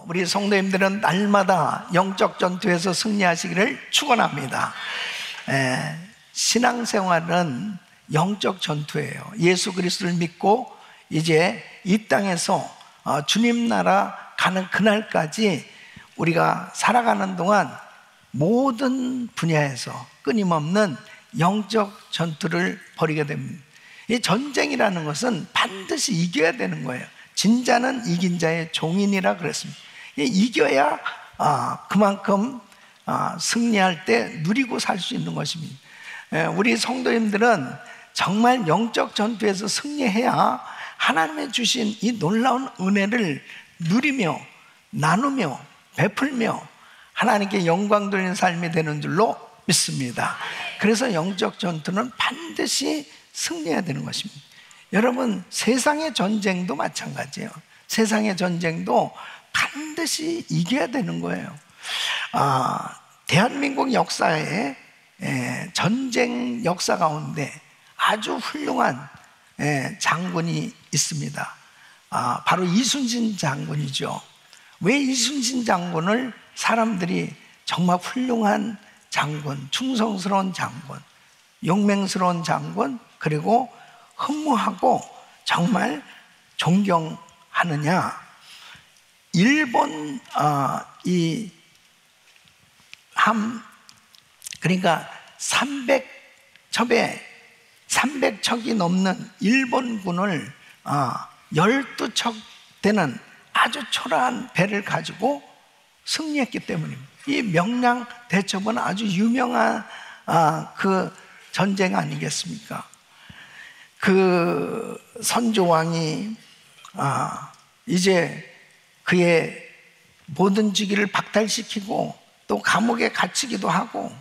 우리 성도님들은 날마다 영적 전투에서 승리하시기를 축원합니다. 신앙생활은 영적 전투예요. 예수 그리스도를 믿고 이제 이 땅에서 주님 나라 가는 그날까지 우리가 살아가는 동안 모든 분야에서 끊임없는 영적 전투를 벌이게 됩니다. 이 전쟁이라는 것은 반드시 이겨야 되는 거예요. 진자는 이긴 자의 종인이라 그랬습니다. 이겨야 그만큼 승리할 때 누리고 살 수 있는 것입니다. 우리 성도님들은 정말 영적 전투에서 승리해야 하나님의 주신 이 놀라운 은혜를 누리며 나누며 베풀며 하나님께 영광 돌리는 삶이 되는 줄로 믿습니다. 그래서 영적 전투는 반드시 승리해야 되는 것입니다. 여러분, 세상의 전쟁도 마찬가지예요. 세상의 전쟁도 반드시 이겨야 되는 거예요. 대한민국 역사에 전쟁 역사 가운데 아주 훌륭한 장군이 있습니다. 바로 이순신 장군이죠. 왜 이순신 장군을 사람들이 정말 훌륭한 장군, 충성스러운 장군, 용맹스러운 장군, 그리고 흠모하고 정말 존경하느냐? 일본 그러니까 300척이 넘는 일본군을 12척 되는 아주 초라한 배를 가지고 승리했기 때문입니다. 이 명량 대첩은 아주 유명한 그 전쟁 아니겠습니까? 그 선조왕이 이제 그의 모든 직위를 박탈시키고 또 감옥에 갇히기도 하고,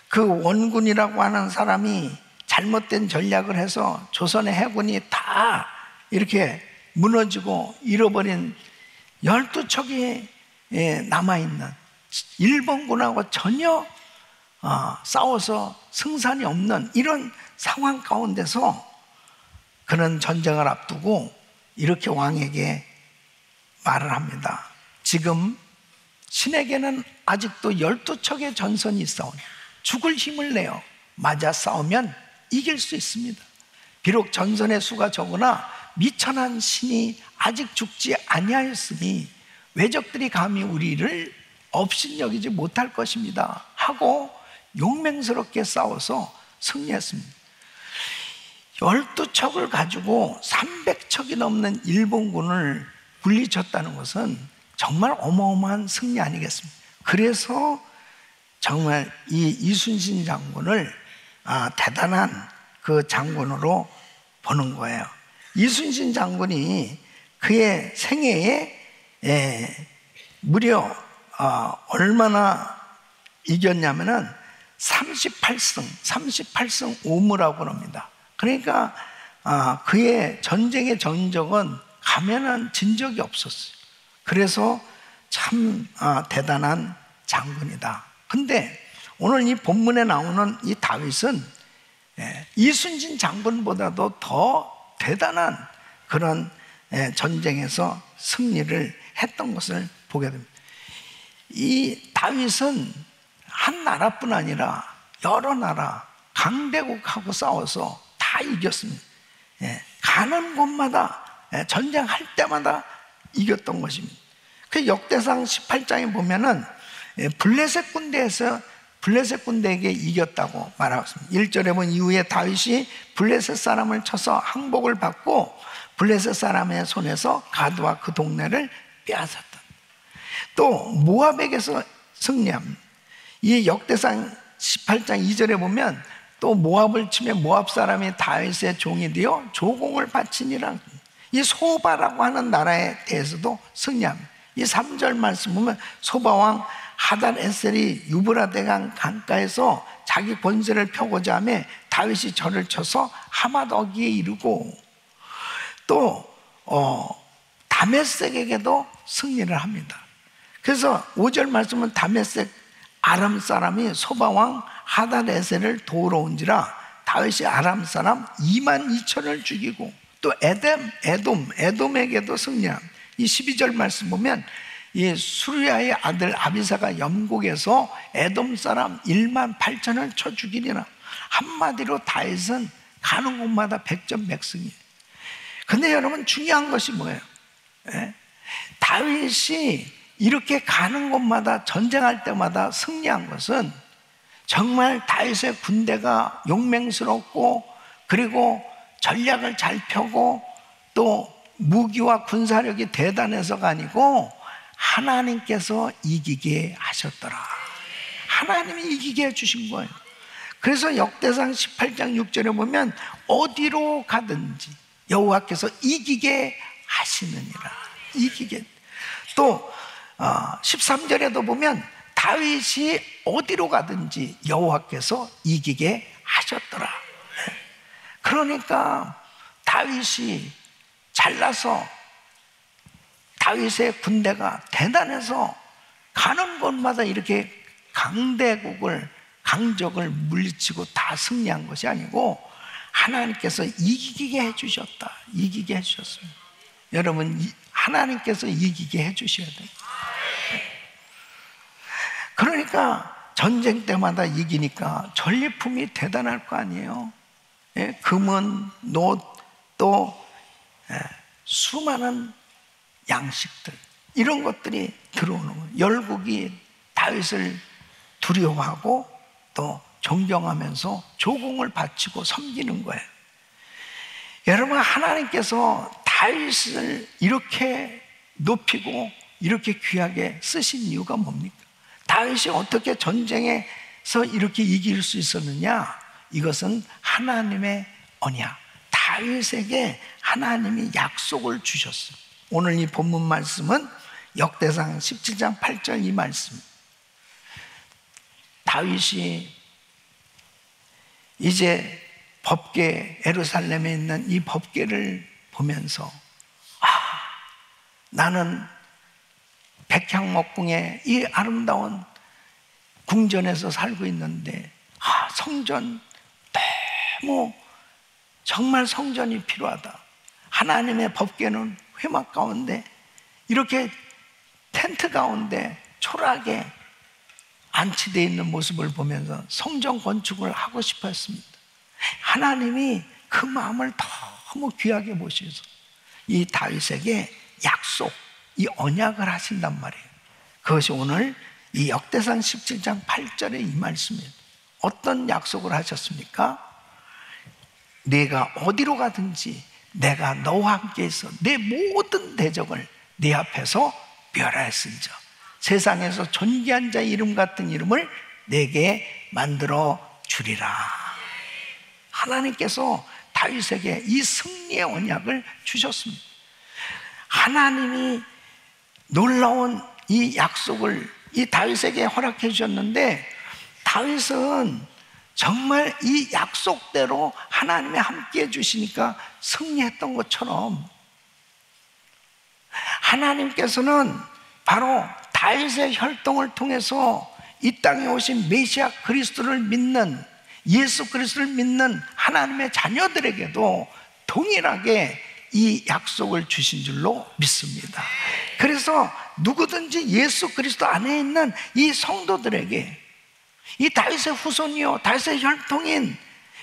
그 원군이라고 하는 사람이 잘못된 전략을 해서 조선의 해군이 다 이렇게 무너지고 잃어버린 12척이 남아있는 일본군하고 전혀 싸워서 승산이 없는 이런 상황 가운데서 그는 전쟁을 앞두고 이렇게 왕에게 말을 합니다. 지금 신에게는 아직도 12척의 전선이 있사오니 죽을 힘을 내어 맞아 싸우면 이길 수 있습니다. 비록 전선의 수가 적으나 미천한 신이 아직 죽지 아니하였으니 외적들이 감히 우리를 업신여기지 못할 것입니다 하고 용맹스럽게 싸워서 승리했습니다. 12척을 가지고 300척이 넘는 일본군을 물리쳤다는 것은 정말 어마어마한 승리 아니겠습니까? 그래서 정말 이 이순신 장군을 대단한 그 장군으로 보는 거예요. 이순신 장군이 그의 생애에 무려 얼마나 이겼냐면은 38승 5무라고 합니다. 그러니까 그의 전쟁의 전적은 가면은 진 적이 없었어요. 그래서 참 대단한 장군이다. 근데 오늘 이 본문에 나오는 이 다윗은 이순신 장군보다도 더 대단한 그런 전쟁에서 승리를 했던 것을 보게 됩니다. 이 다윗은 한 나라뿐 아니라 여러 나라 강대국하고 싸워서 다 이겼습니다. 가는 곳마다 전쟁할 때마다 이겼던 것입니다. 그 역대상 18장에 보면은 블레셋 군대에게 이겼다고 말하고 있습니다. 1절에 보면 이후에 다윗이 블레셋 사람을 쳐서 항복을 받고 블레셋 사람의 손에서 가드와 그 동네를 빼앗았다. 또 모압에게서 승리합니다. 이 역대상 18장 2절에 보면 또 모압을 치며 모압 사람이 다윗의 종이 되어 조공을 바치니라. 이 소바라고 하는 나라에 대해서도 승리합니다. 이 3절 말씀 보면 소바왕 하닷에셀이 유브라데강 강가에서 자기 권세를 펴고자 하며 다윗이 절을 쳐서 하맛어기에 이르고, 또 다메섹에게도 승리를 합니다. 그래서 5절 말씀은 다메섹 아람 사람이 소바왕 하닷에셀을 도우러 온지라 다윗이 아람 사람 22,000을 죽이고, 또 에돔에게도 승리합니다. 이 12절 말씀 보면 이 수르야의 아들 아비사가 영국에서 에돔 사람 1만 8천을 쳐 죽이리라. 한마디로 다윗은 가는 곳마다 백전백승이에요. 근데 여러분, 중요한 것이 뭐예요? 예? 다윗이 이렇게 가는 곳마다, 전쟁할 때마다 승리한 것은 정말 다윗의 군대가 용맹스럽고, 그리고 전략을 잘 펴고 또 무기와 군사력이 대단해서가 아니고 하나님께서 이기게 하셨더라. 하나님이 이기게 해주신 거예요. 그래서 역대상 18장 6절에 보면 어디로 가든지 여호와께서 이기게 하시느니라. 이기게. 또 13절에도 보면 다윗이 어디로 가든지 여호와께서 이기게 하셨더라. 그러니까 다윗이 잘나서, 다윗의 군대가 대단해서 가는 곳마다 이렇게 강적을 물리치고 다 승리한 것이 아니고 하나님께서 이기게 해주셨다. 이기게 해주셨어요. 여러분, 하나님께서 이기게 해주셔야 돼요. 그러니까 전쟁 때마다 이기니까 전리품이 대단할 거 아니에요. 예? 금은, 놋, 또 수많은 양식들, 이런 것들이 들어오는 거예요. 열국이 다윗을 두려워하고 또 존경하면서 조공을 바치고 섬기는 거예요. 여러분, 하나님께서 다윗을 이렇게 높이고 이렇게 귀하게 쓰신 이유가 뭡니까? 다윗이 어떻게 전쟁에서 이렇게 이길 수 있었느냐? 이것은 하나님의 언약, 다윗에게 하나님이 약속을 주셨어요. 오늘 이 본문 말씀은 역대상 17장 8절 이 말씀. 다윗이 이제 법궤, 예루살렘에 있는 이 법궤를 보면서 나는 백향목궁의 이 아름다운 궁전에서 살고 있는데 성전, 너무 정말 성전이 필요하다. 하나님의 법궤는 회막 가운데 이렇게 텐트 가운데 초라하게 안치되어 있는 모습을 보면서 성전 건축을 하고 싶어 했습니다. 하나님이 그 마음을 너무 귀하게 보셔서 이 다윗에게 약속, 이 언약을 하신단 말이에요. 그것이 오늘 이 역대상 17장 8절의 이 말씀이에요. 어떤 약속을 하셨습니까? 네가 어디로 가든지 내가 너와 함께 있어 내 모든 대적을 네 앞에서 멸하였은즉 세상에서 존귀한 자 이름 같은 이름을 내게 만들어 주리라. 하나님께서 다윗에게 이 승리의 언약을 주셨습니다. 하나님이 놀라운 이 약속을 이 다윗에게 허락해 주셨는데, 다윗은 정말 이 약속대로 하나님이 함께 해주시니까 승리했던 것처럼 하나님께서는 바로 다윗의 혈통을 통해서 이 땅에 오신 메시아 그리스도를 믿는, 예수 그리스도를 믿는 하나님의 자녀들에게도 동일하게 이 약속을 주신 줄로 믿습니다. 그래서 누구든지 예수 그리스도 안에 있는 이 성도들에게 이 다윗의 후손이요, 다윗의 혈통인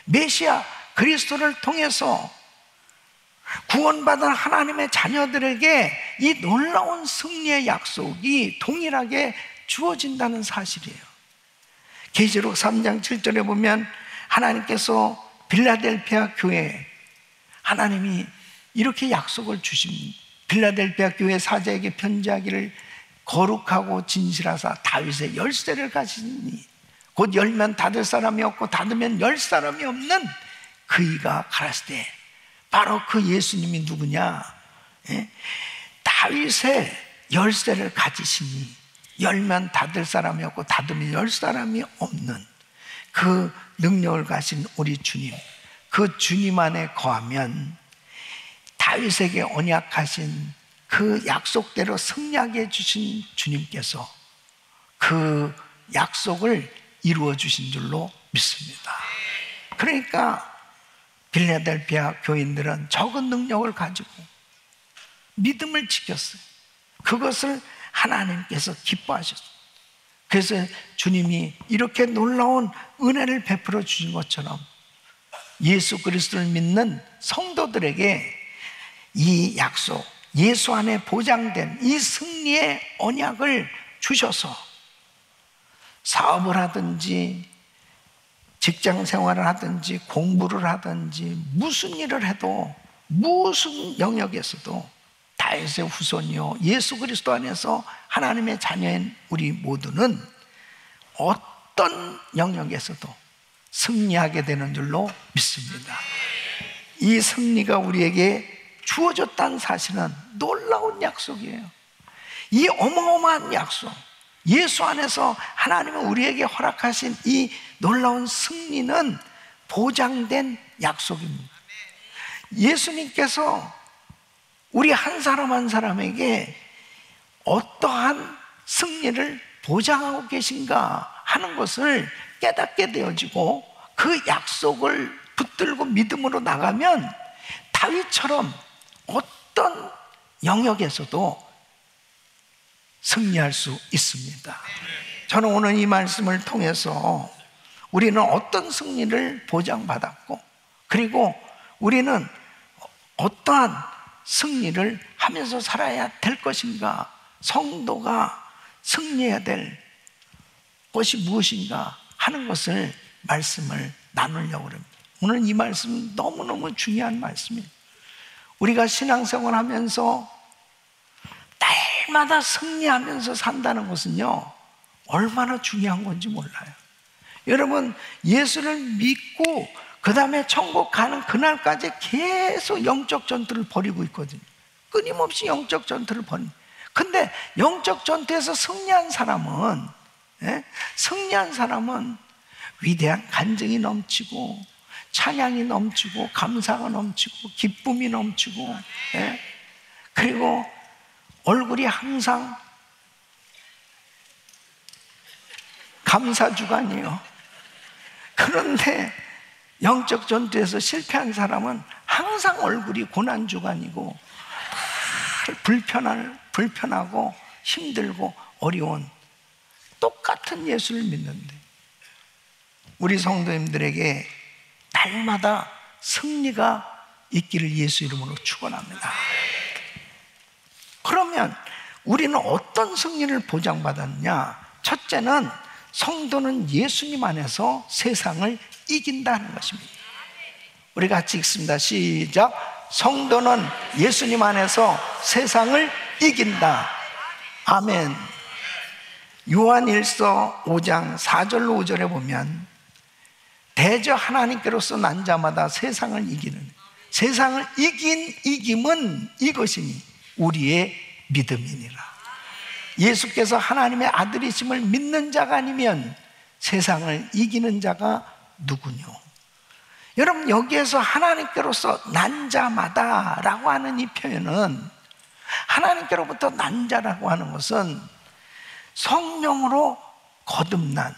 메시아 그리스도를 통해서 구원받은 하나님의 자녀들에게 이 놀라운 승리의 약속이 동일하게 주어진다는 사실이에요. 계시록 3장 7절에 보면 하나님께서 빌라델피아 교회에 하나님이 이렇게 약속을 주십니다. 빌라델피아 교회 사자에게 편지하기를 거룩하고 진실하사 다윗의 열쇠를 가지니 곧 열면 닫을 사람이 없고 닫으면 열 사람이 없는 그이가 가라사대. 바로 그 예수님이 누구냐? 예? 다윗의 열쇠를 가지시니 열면 닫을 사람이 없고 닫으면 열 사람이 없는 그 능력을 가진 우리 주님, 그 주님 안에 거하면 다윗에게 언약하신 그 약속대로 승리하게 해주신 주님께서 그 약속을 이루어 주신 줄로 믿습니다. 그러니까 빌라델피아 교인들은 적은 능력을 가지고 믿음을 지켰어요. 그것을 하나님께서 기뻐하셨어요. 그래서 주님이 이렇게 놀라운 은혜를 베풀어 주신 것처럼 예수 그리스도를 믿는 성도들에게 이 약속, 예수 안에 보장된 이 승리의 언약을 주셔서 사업을 하든지 직장 생활을 하든지 공부를 하든지 무슨 일을 해도 무슨 영역에서도 다윗의 후손이요 예수 그리스도 안에서 하나님의 자녀인 우리 모두는 어떤 영역에서도 승리하게 되는 줄로 믿습니다. 이 승리가 우리에게 주어졌다는 사실은 놀라운 약속이에요. 이 어마어마한 약속, 예수 안에서 하나님은 우리에게 허락하신 이 놀라운 승리는 보장된 약속입니다. 예수님께서 우리 한 사람 한 사람에게 어떠한 승리를 보장하고 계신가 하는 것을 깨닫게 되어지고 그 약속을 붙들고 믿음으로 나가면 다윗처럼 어떤 영역에서도 승리할 수 있습니다. 저는 오늘 이 말씀을 통해서 우리는 어떤 승리를 보장받았고 그리고 우리는 어떠한 승리를 하면서 살아야 될 것인가, 성도가 승리해야 될 것이 무엇인가 하는 것을 말씀을 나누려고 합니다. 오늘 이 말씀은 너무너무 중요한 말씀이에요. 우리가 신앙생활 하면서 날마다 승리하면서 산다는 것은요 얼마나 중요한 건지 몰라요. 여러분 여러분 믿고 그 다음에 천국 가는 그날까지 계속 영적 전투를 벌이고 있거든요. 끊임없이 영적 전투를 벌입니다. 근데 영적 전투에서 승리한 사람은 승리한 사람은 위대한 간증이 넘치고 찬양이 넘치고 감사가 넘치고 기쁨이 넘치고 그리고 얼굴이 항상 감사주간이에요. 그런데 영적 전투에서 실패한 사람은 항상 얼굴이 고난주간이고 불편하고 힘들고 어려운 똑같은 예수를 믿는데 우리 성도님들에게 날마다 승리가 있기를 예수 이름으로 축원합니다. 그러면 우리는 어떤 승리를 보장받았냐? 첫째는 성도는 예수님 안에서 세상을 이긴다는 것입니다. 우리 같이 읽습니다. 시작. 성도는 예수님 안에서 세상을 이긴다. 아멘. 요한일서 5장 4절로 5절에 보면 대저 하나님께로서 난 자마다 세상을 이기는, 세상을 이긴 이김은 이것이니 우리의 믿음이니라. 예수께서 하나님의 아들이심을 믿는 자가 아니면 세상을 이기는 자가 누구뇨? 여러분 여기에서 하나님께로서 난 자마다 라고 하는 이 표현은 하나님께로부터 난 자라고 하는 것은 성령으로 거듭난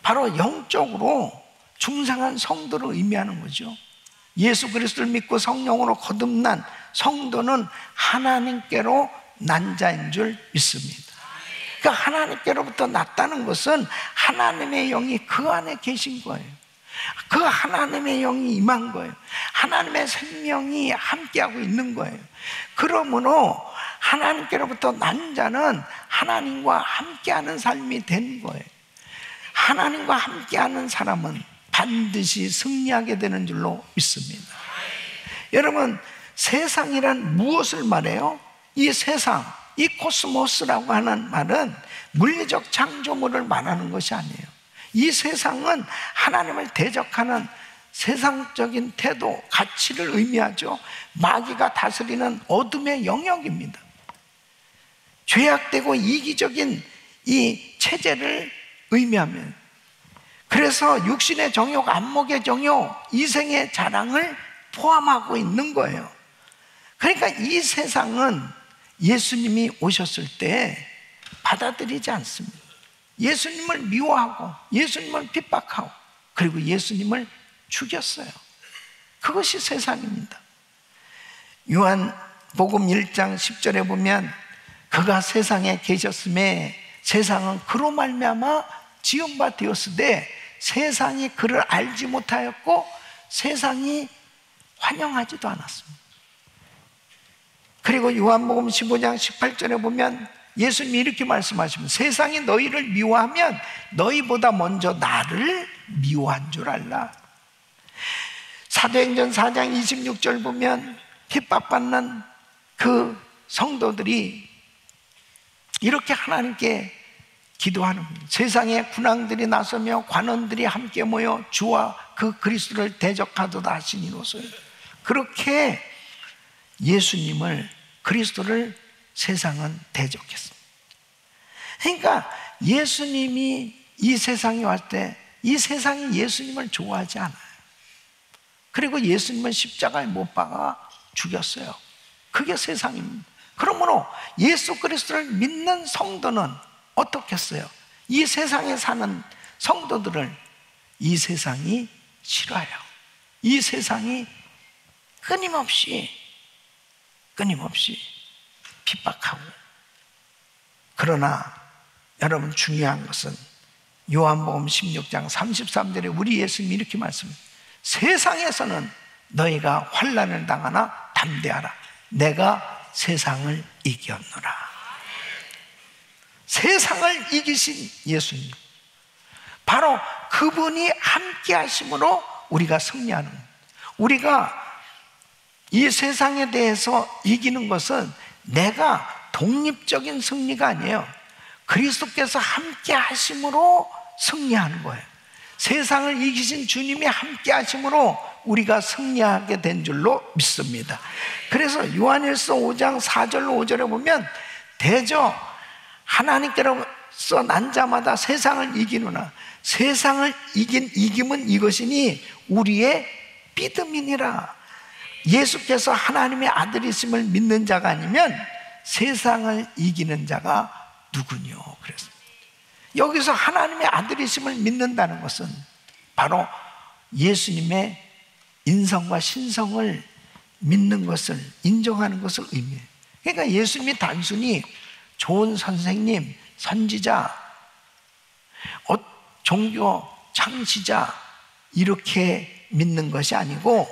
바로 영적으로 중생한 성도를 의미하는 거죠. 예수 그리스도를 믿고 성령으로 거듭난 성도는 하나님께로 난 자인 줄 믿습니다. 그러니까 하나님께로부터 났다는 것은 하나님의 영이 그 안에 계신 거예요. 그 하나님의 영이 임한 거예요. 하나님의 생명이 함께하고 있는 거예요. 그러므로 하나님께로부터 난 자는 하나님과 함께하는 삶이 된 거예요. 하나님과 함께하는 사람은 반드시 승리하게 되는 줄로 믿습니다. 여러분 세상이란 무엇을 말해요? 이 세상, 이 코스모스라고 하는 말은 물리적 창조물을 말하는 것이 아니에요. 이 세상은 하나님을 대적하는 세상적인 태도, 가치를 의미하죠. 마귀가 다스리는 어둠의 영역입니다. 죄악되고 이기적인 이 체제를 의미하면, 그래서 육신의 정욕, 안목의 정욕, 이생의 자랑을 포함하고 있는 거예요. 그러니까 이 세상은 예수님이 오셨을 때 받아들이지 않습니다. 예수님을 미워하고 예수님을 핍박하고 그리고 예수님을 죽였어요. 그것이 세상입니다. 요한복음 1장 10절에 보면 그가 세상에 계셨음에 세상은 그로 말미암아 지은 바 되었으되 세상이 그를 알지 못하였고 세상이 환영하지도 않았습니다. 그리고 요한복음 15장 18절에 보면 예수님이 이렇게 말씀하십니다. 세상이 너희를 미워하면 너희보다 먼저 나를 미워한 줄 알라. 사도행전 4장 26절 보면 핍박받는 그 성도들이 이렇게 하나님께 기도하는 겁니다. 세상의 군왕들이 나서며 관원들이 함께 모여 주와 그 그리스도를 대적하도다 하시니로소요. 그렇게 예수님을, 그리스도를 세상은 대적했습니다. 그러니까 예수님이 이 세상에 왔을 때 이 세상이 예수님을 좋아하지 않아요. 그리고 예수님은 십자가에 못 박아 죽였어요. 그게 세상입니다. 그러므로 예수 그리스도를 믿는 성도는 어떻게 했어요? 이 세상에 사는 성도들을 이 세상이 싫어해요. 이 세상이 끊임없이 핍박하고. 그러나 여러분, 중요한 것은 요한복음 16장 33절에 우리 예수님이 이렇게 말씀합니다. 세상에서는 너희가 환난을 당하나 담대하라. 내가 세상을 이겼노라. 세상을 이기신 예수님, 바로 그분이 함께 하심으로 우리가 승리하는 겁니다. 우리가 이 세상에 대해서 이기는 것은 내가 독립적인 승리가 아니에요. 그리스도께서 함께 하심으로 승리하는 거예요. 세상을 이기신 주님이 함께 하심으로 우리가 승리하게 된 줄로 믿습니다. 그래서 요한일서 5장 4절로 5절에 보면 대저 하나님께로서 난 자마다 세상을 이기노라. 세상을 이김은 이것이니 우리의 믿음이니라. 예수께서 하나님의 아들이심을 믿는 자가 아니면 세상을 이기는 자가 누구뇨? 그랬습니다. 여기서 하나님의 아들이심을 믿는다는 것은 바로 예수님의 인성과 신성을 믿는 것을, 인정하는 것을 의미해요. 그러니까 예수님이 단순히 좋은 선생님, 선지자, 종교 창시자 이렇게 믿는 것이 아니고,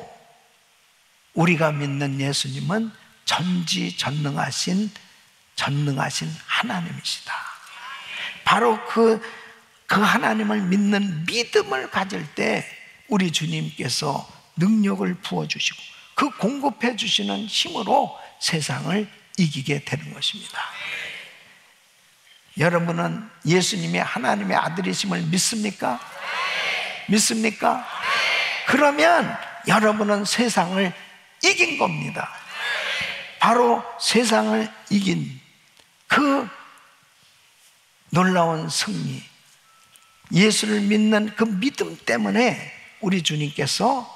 우리가 믿는 예수님은 전지전능하신 하나님이시다. 바로 그 하나님을 믿는 믿음을 가질 때 우리 주님께서 능력을 부어주시고 그 공급해 주시는 힘으로 세상을 이기게 되는 것입니다. 여러분은 예수님이 하나님의 아들이심을 믿습니까? 믿습니까? 그러면 여러분은 세상을 이긴 겁니다. 바로 세상을 이긴 그 놀라운 승리, 예수를 믿는 그 믿음 때문에 우리 주님께서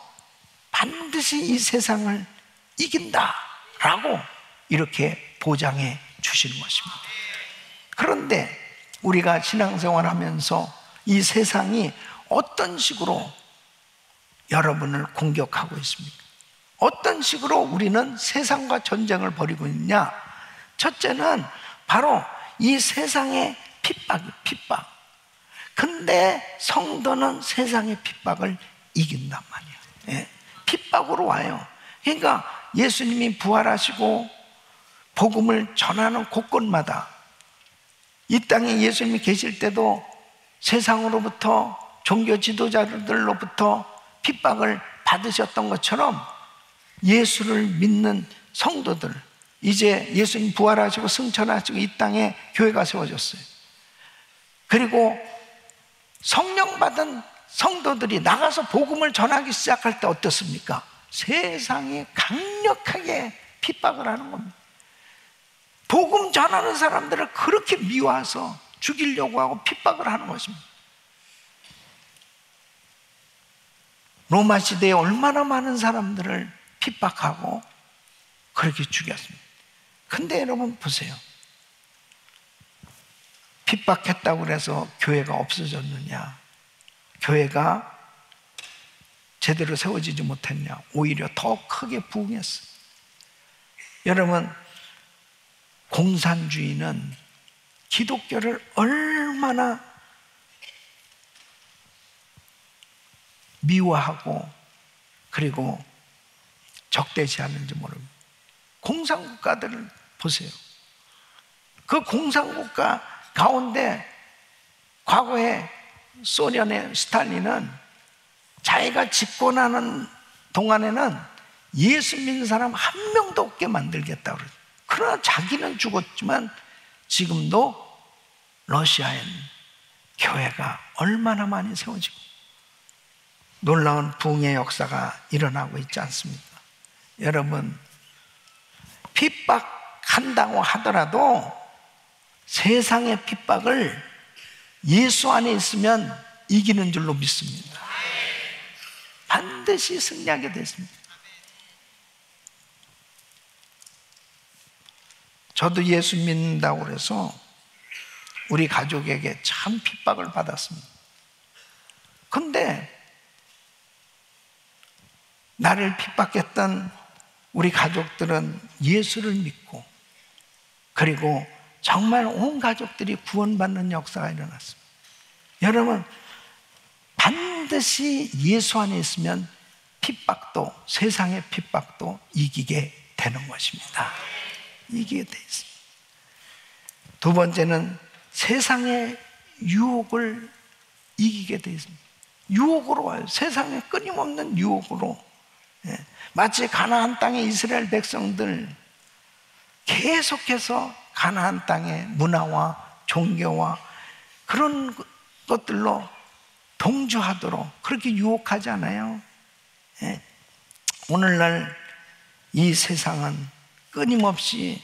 반드시 이 세상을 이긴다라고 이렇게 보장해 주시는 것입니다. 그런데 우리가 신앙생활하면서 이 세상이 어떤 식으로 여러분을 공격하고 있습니까? 어떤 식으로 우리는 세상과 전쟁을 벌이고 있냐? 첫째는 바로 이 세상의 핍박. 근데 성도는 세상의 핍박을 이긴단 말이에요. 예, 핍박으로 와요. 그러니까 예수님이 부활하시고 복음을 전하는 곳곳마다, 이 땅에 예수님이 계실 때도 세상으로부터, 종교 지도자들로부터 핍박을 받으셨던 것처럼 예수를 믿는 성도들, 이제 예수님 부활하시고 승천하시고 이 땅에 교회가 세워졌어요. 그리고 성령 받은 성도들이 나가서 복음을 전하기 시작할 때 어떻습니까? 세상이 강력하게 핍박을 하는 겁니다. 복음 전하는 사람들을 그렇게 미워해서 죽이려고 하고 핍박을 하는 것입니다. 로마 시대에 얼마나 많은 사람들을 핍박하고 그렇게 죽였습니다. 근데 여러분 보세요. 핍박했다고 해서 교회가 없어졌느냐? 교회가 제대로 세워지지 못했냐? 오히려 더 크게 부흥했어요. 여러분, 공산주의는 기독교를 얼마나 미워하고 그리고 적대시하는지 모릅니다. 공산국가들을 보세요. 그 공산국가 가운데 과거에 소련의 스탈린은 자기가 집권하는 동안에는 예수 믿는 사람 한 명도 없게 만들겠다고 그랬어요. 그러나 자기는 죽었지만 지금도 러시아엔 교회가 얼마나 많이 세워지고 놀라운 부흥의 역사가 일어나고 있지 않습니까? 여러분, 핍박한다고 하더라도 세상의 핍박을 예수 안에 있으면 이기는 줄로 믿습니다. 반드시 승리하게 됐습니다. 저도 예수 믿는다고 그래서 우리 가족에게 참 핍박을 받았습니다. 근데 나를 핍박했던 우리 가족들은 예수를 믿고 그리고 정말 온 가족들이 구원받는 역사가 일어났습니다. 여러분, 반드시 예수 안에 있으면 핍박도, 세상의 핍박도 이기게 되는 것입니다. 이기게 돼 있습니다. 두 번째는 세상의 유혹을 이기게 돼 있습니다. 유혹으로 와요. 세상에 끊임없는 유혹으로. 마치 가나안 땅의 이스라엘 백성들 계속해서 가나안 땅의 문화와 종교와 그런 것들로 동조하도록 그렇게 유혹하지 않아요? 오늘날 이 세상은 끊임없이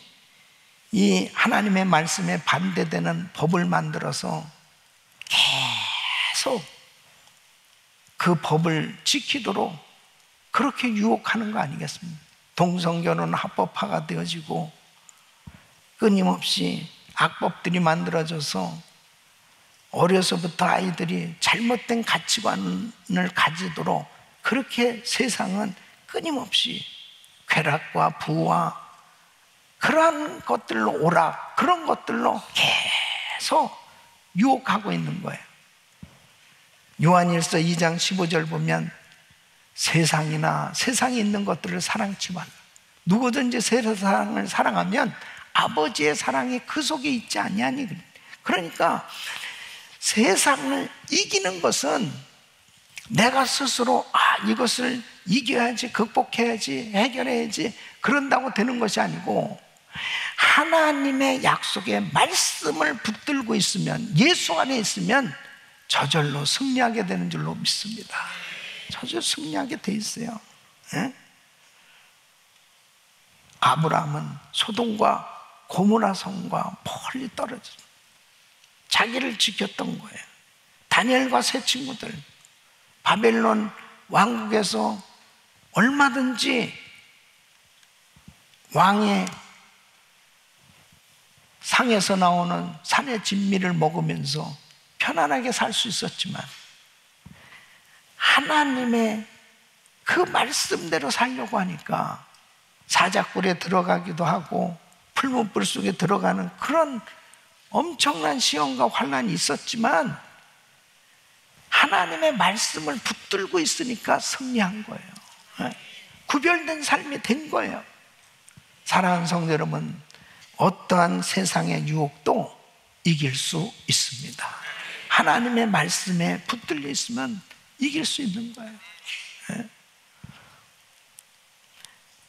이 하나님의 말씀에 반대되는 법을 만들어서 계속 그 법을 지키도록 그렇게 유혹하는 거 아니겠습니까? 동성결혼 합법화가 되어지고 끊임없이 악법들이 만들어져서 어려서부터 아이들이 잘못된 가치관을 가지도록 그렇게 세상은 끊임없이 쾌락과 부와 그러한 것들로 오락, 그런 것들로 계속 유혹하고 있는 거예요. 요한일서 2장 15절 보면 세상이나 세상에 있는 것들을 사랑치 말라. 누구든지 세상을 사랑하면 아버지의 사랑이 그 속에 있지 아니하니. 그러니까 세상을 이기는 것은 내가 스스로 이것을 이겨야지, 극복해야지, 해결해야지 그런다고 되는 것이 아니고 하나님의 약속의 말씀을 붙들고 있으면, 예수 안에 있으면 저절로 승리하게 되는 줄로 믿습니다. 저절로 승리하게 돼 있어요. 아브라함은 소돔과 고모라 성과 멀리 떨어져 자기를 지켰던 거예요. 다니엘과 세 친구들 바벨론 왕국에서 얼마든지 왕의 상에서 나오는 산의 진미를 먹으면서 편안하게 살 수 있었지만 하나님의 그 말씀대로 살려고 하니까 사자굴에 들어가기도 하고 풀문불 속에 들어가는 그런 엄청난 시험과 환난이 있었지만 하나님의 말씀을 붙들고 있으니까 승리한 거예요. 구별된 삶이 된 거예요. 사랑하는 성도 여러분, 어떠한 세상의 유혹도 이길 수 있습니다. 하나님의 말씀에 붙들려 있으면 이길 수 있는 거예요.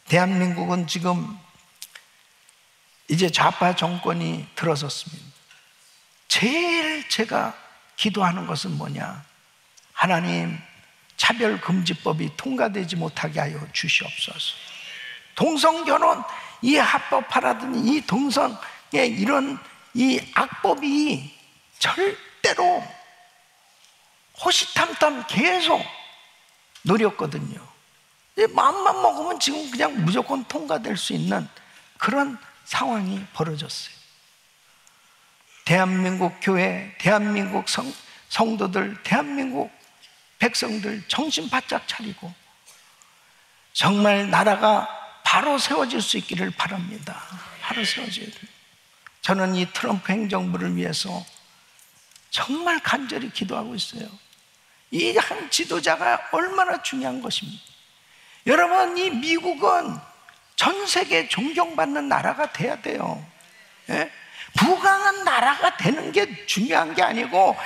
대한민국은 지금 이제 좌파 정권이 들어섰습니다. 제일 제가 기도하는 것은 뭐냐? 하나님, 차별금지법이 통과되지 못하게 하여 주시옵소서. 동성결혼, 이 합법화라든지 이 동성의 이런 이 악법이 절대로 호시탐탐 계속 노렸거든요. 마음만 먹으면 지금 그냥 무조건 통과될 수 있는 그런 상황이 벌어졌어요. 대한민국 교회, 대한민국 성도들, 대한민국 백성들 정신 바짝 차리고 정말 나라가 바로 세워질 수 있기를 바랍니다. 바로 세워져야 돼요. 저는 이 트럼프 행정부를 위해서 정말 간절히 기도하고 있어요. 이 한 지도자가 얼마나 중요한 것입니까? 여러분, 이 미국은 전 세계 존경받는 나라가 돼야 돼요. 예? 부강한 나라가 되는 게 중요한 게 아니고,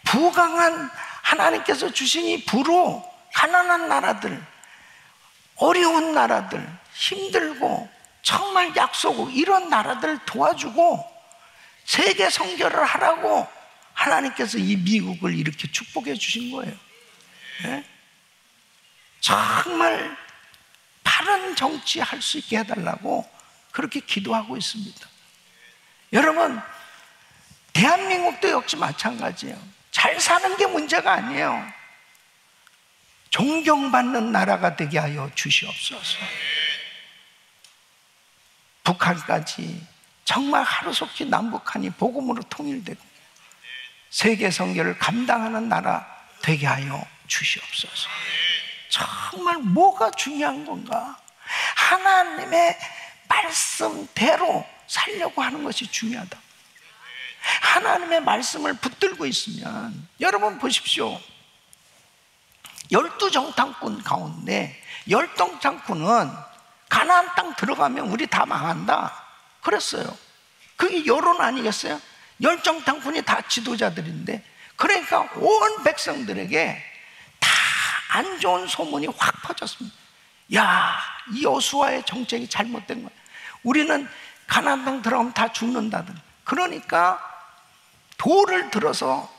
부강한 하나님께서 주신 이 부로 가난한 나라들, 어려운 나라들, 힘들고 정말 약소국 이런 나라들 도와주고 세계 선교를 하라고 하나님께서 이 미국을 이렇게 축복해 주신 거예요. 네? 정말 바른 정치할 수 있게 해달라고 그렇게 기도하고 있습니다. 여러분, 대한민국도 역시 마찬가지예요. 잘 사는 게 문제가 아니에요. 존경받는 나라가 되게 하여 주시옵소서. 북한까지 정말 하루속히 남북한이 복음으로 통일되고 세계 선교를 감당하는 나라 되게 하여 주시옵소서. 정말 뭐가 중요한 건가? 하나님의 말씀대로 살려고 하는 것이 중요하다. 하나님의 말씀을 붙들고 있으면, 여러분 보십시오. 12정탐꾼 가운데 10정탐꾼은 가나안 땅 들어가면 우리 다 망한다 그랬어요. 그게 여론 아니겠어요? 10정탐꾼이 다 지도자들인데, 그러니까 온 백성들에게 다 안 좋은 소문이 확 퍼졌습니다. 야, 이 여호수아의 정책이 잘못된 거야. 우리는 가나안 땅 들어가면 다 죽는다든. 그러니까 돌을 들어서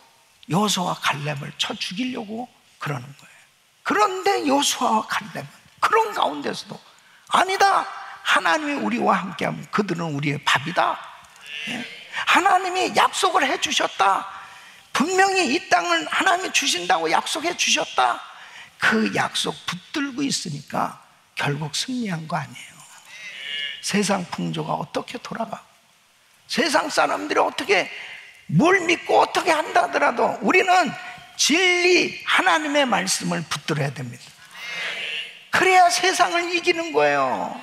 여호수아와 갈렙을 쳐 죽이려고 그러는 거예요. 그런데 여호수아와 갈렙은 그런 가운데서도 아니다, 하나님이 우리와 함께하면 그들은 우리의 밥이다. 하나님이 약속을 해주셨다. 분명히 이 땅을 하나님이 주신다고 약속해 주셨다. 그 약속 붙들고 있으니까 결국 승리한 거 아니에요. 세상 풍조가 어떻게 돌아가, 세상 사람들이 어떻게 뭘 믿고 어떻게 한다 하더라도 우리는 진리 하나님의 말씀을 붙들어야 됩니다. 그래야 세상을 이기는 거예요.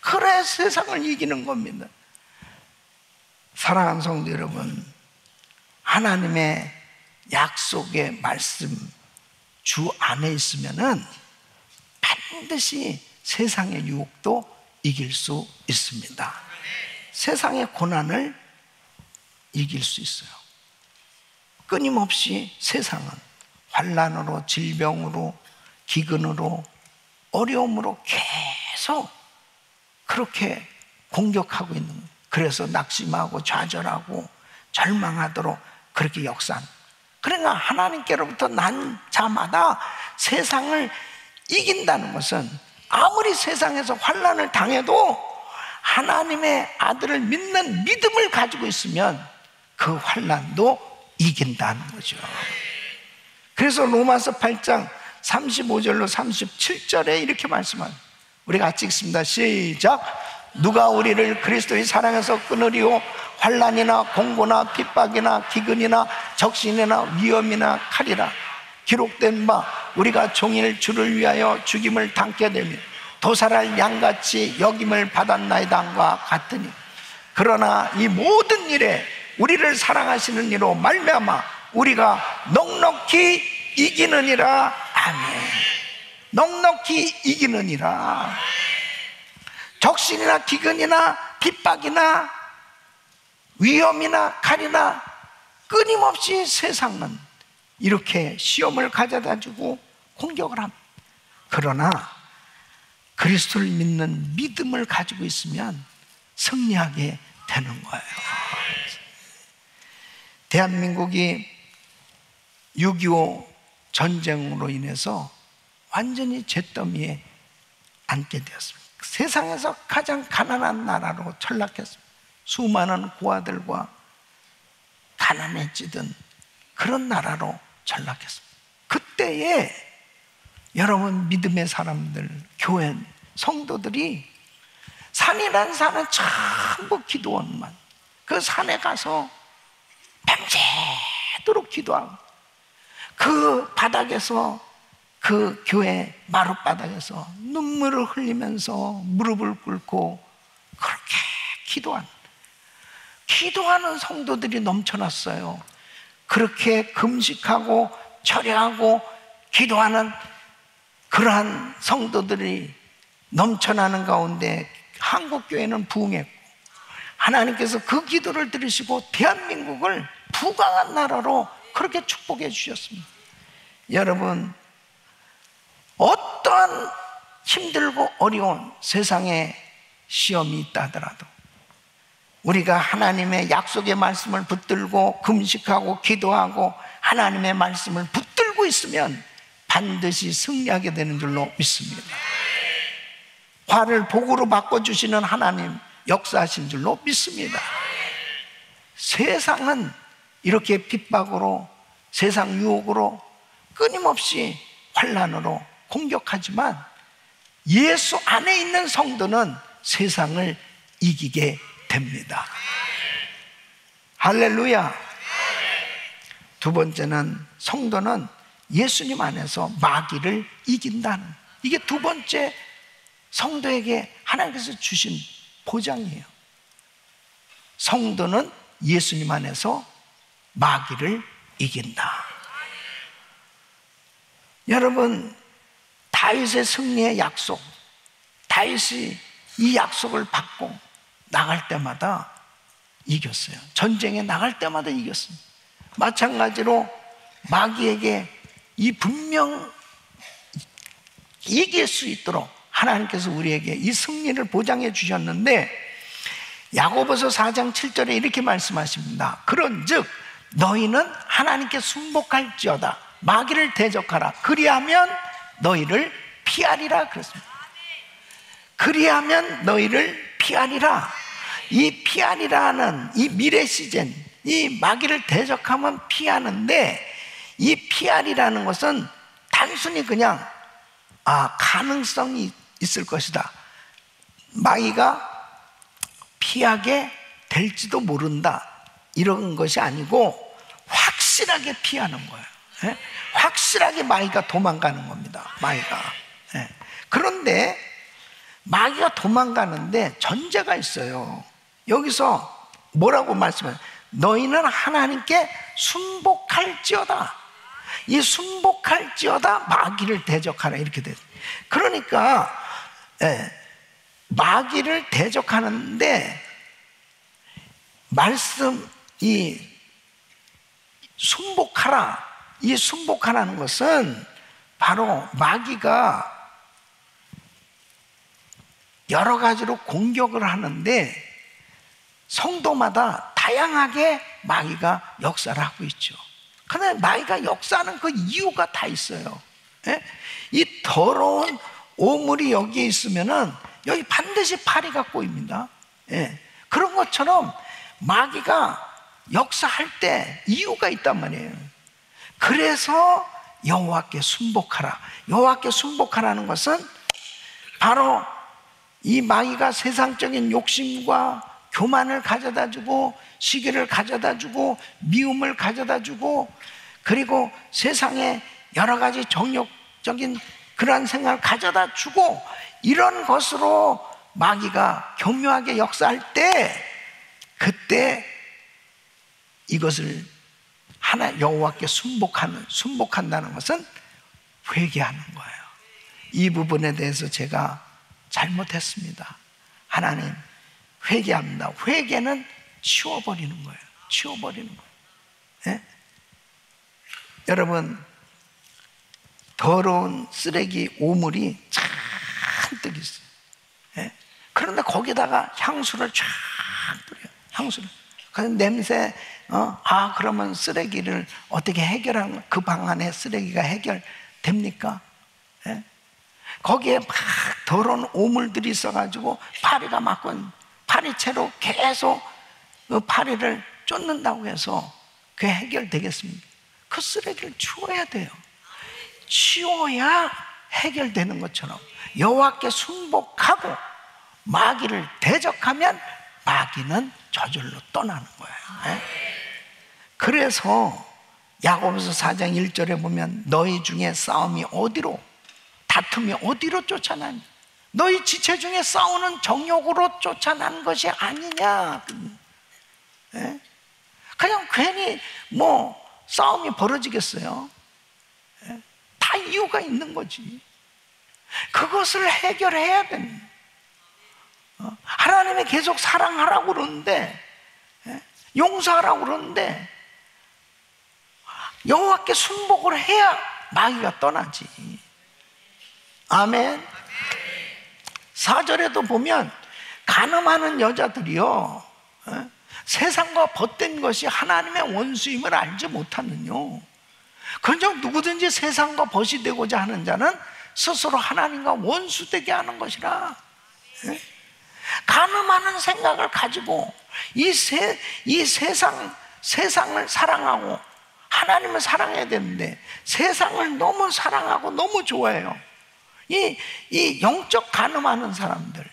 그래야 세상을 이기는 겁니다. 사랑하는 성도 여러분, 하나님의 약속의 말씀 주 안에 있으면은 반드시 세상의 유혹도 이길 수 있습니다. 세상의 고난을 이길 수 있어요. 끊임없이 세상은 환난으로, 질병으로, 기근으로, 어려움으로 계속 그렇게 공격하고 있는 거예요. 그래서 낙심하고 좌절하고 절망하도록 그렇게 역사한. 그러니까 하나님께로부터 난 자마다 세상을 이긴다는 것은 아무리 세상에서 환난을 당해도 하나님의 아들을 믿는 믿음을 가지고 있으면 그 환난도 이긴다는 거죠. 그래서 로마서 8장 35절로 37절에 이렇게 말씀합니다. 우리 같이 읽습니다. 시작. 누가 우리를 그리스도의 사랑에서 끊으리요? 환난이나 공고나 핍박이나 기근이나 적신이나 위험이나 칼이라. 기록된 바 우리가 종일 주를 위하여 죽임을 당게 되며 도살할 양같이 여김을 받았나이다과 같으니, 그러나 이 모든 일에 우리를 사랑하시는 이로 말미암아 우리가 넉넉히 이기느니라. 아멘. 넉넉히 이기느니라. 적신이나 기근이나 핍박이나 위험이나 칼이나 끊임없이 세상은 이렇게 시험을 가져다 주고 공격을 합니다. 그러나 그리스도를 믿는 믿음을 가지고 있으면 승리하게 되는 거예요. 대한민국이 6.25 전쟁으로 인해서 완전히 잿더미에 앉게 되었습니다. 세상에서 가장 가난한 나라로 전락했습니다. 수많은 고아들과 가난해지던 그런 나라로 전락했습니다. 그때에 여러분 믿음의 사람들, 교회 성도들이 산이란 산은 전부 기도원만, 그 산에 가서 밤새도록 기도하고 그 바닥에서, 그 교회 마룻바닥에서 눈물을 흘리면서 무릎을 꿇고 그렇게 기도한, 기도하는 성도들이 넘쳐났어요. 그렇게 금식하고 철야하고 기도하는 그러한 성도들이 넘쳐나는 가운데 한국교회는 부흥했고, 하나님께서 그 기도를 들으시고 대한민국을 부강한 나라로 그렇게 축복해 주셨습니다. 여러분, 어떠한 힘들고 어려운 세상에 시험이 있다 하더라도 우리가 하나님의 약속의 말씀을 붙들고 금식하고 기도하고 하나님의 말씀을 붙들고 있으면 반드시 승리하게 되는 줄로 믿습니다. 화를 복으로 바꿔주시는 하나님 역사하신 줄로 믿습니다. 세상은 이렇게 핍박으로, 세상 유혹으로, 끊임없이 환난으로 공격하지만 예수 안에 있는 성도는 세상을 이기게 됩니다. 할렐루야. 두 번째는 성도는 예수님 안에서 마귀를 이긴다는, 이게 두 번째 성도에게 하나님께서 주신 보장이에요. 성도는 예수님 안에서 마귀를 이긴다. 여러분, 다윗의 승리의 약속, 다윗이 이 약속을 받고 나갈 때마다 이겼어요. 전쟁에 나갈 때마다 이겼습니다. 마찬가지로 마귀에게 이 분명 이길 수 있도록 하나님께서 우리에게 이 승리를 보장해 주셨는데, 야고보서 4장 7절에 이렇게 말씀하십니다. 그런즉 너희는 하나님께 순복할지어다. 마귀를 대적하라. 그리하면 너희를 피하리라 그랬습니다. 그리하면 너희를 피하리라. 이 피하리라는 이 미래 시즌, 이 마귀를 대적하면 피하는데, 이 피하리라는 것은 단순히 그냥 가능성이 있을 것이다, 마귀가 피하게 될지도 모른다, 이런 것이 아니고 확실하게 피하는 거예요. 예? 확실하게 마귀가 도망가는 겁니다. 마귀가. 예. 그런데 마귀가 도망가는데 전제가 있어요. 여기서 뭐라고 말씀해요? 너희는 하나님께 순복할지어다. 이 순복할지어다 마귀를 대적하라, 이렇게 돼요. 그러니까 마귀를 대적하는데 말씀, 이 순복하라, 이 순복하라는 것은 바로 마귀가 여러 가지로 공격을 하는데 성도마다 다양하게 마귀가 역사를 하고 있죠. 그런데 마귀가 역사하는 그 이유가 다 있어요. 예? 이 더러운 오물이 여기에 있으면은 여기 반드시 파리가 꼬입니다. 예. 그런 것처럼 마귀가 역사할 때 이유가 있단 말이에요. 그래서 여호와께 순복하라. 여호와께 순복하라는 것은 바로 이 마귀가 세상적인 욕심과 교만을 가져다 주고, 시기를 가져다 주고, 미움을 가져다 주고, 그리고 세상에 여러 가지 정욕적인 그러한 생각을 가져다 주고, 이런 것으로 마귀가 교묘하게 역사할 때, 그때 이것을 하나 여호와께 순복한다는 것은 회개하는 거예요. 이 부분에 대해서 제가 잘못했습니다. 하나님, 회개합니다. 회개는 치워버리는 거예요. 치워버리는 거예요. 예? 여러분, 더러운 쓰레기 오물이 잔뜩 있어요. 예? 그런데 거기다가 향수를 쫙 뿌려요. 향수를. 그래서 냄새, 그러면 쓰레기를 어떻게 해결하는, 그 방 안에 쓰레기가 해결됩니까? 예? 거기에 막 더러운 오물들이 있어가지고 파리가 막고 파리채로 계속 그 파리를 쫓는다고 해서 그게 해결되겠습니까? 그 쓰레기를 치워야 돼요. 치워야 해결되는 것처럼 여호와께 순복하고 마귀를 대적하면 마귀는 저절로 떠나는 거예요. 네? 그래서 야고보서 4장 1절에 보면 너희 중에 싸움이 어디로, 다툼이 어디로 쫓아나니? 너희 지체 중에 싸우는 정욕으로 쫓아난 것이 아니냐. 예? 그냥 괜히 뭐 싸움이 벌어지겠어요? 예? 다 이유가 있는 거지. 그것을 해결해야 됩니다. 하나님이 계속 사랑하라고 그러는데, 예? 용서하라고 그러는데 여호와께 순복을 해야 마귀가 떠나지. 아멘. 4절에도 보면 간음하는 여자들이요, 세상과 벗된 것이 하나님의 원수임을 알지 못하느뇨. 그런즉 누구든지 세상과 벗이 되고자 하는 자는 스스로 하나님과 원수되게 하는 것이라. 간음하는 생각을 가지고 이 세상을 사랑하고 하나님을 사랑해야 되는데 세상을 너무 사랑하고 너무 좋아해요. 이 영적 간음하는 사람들,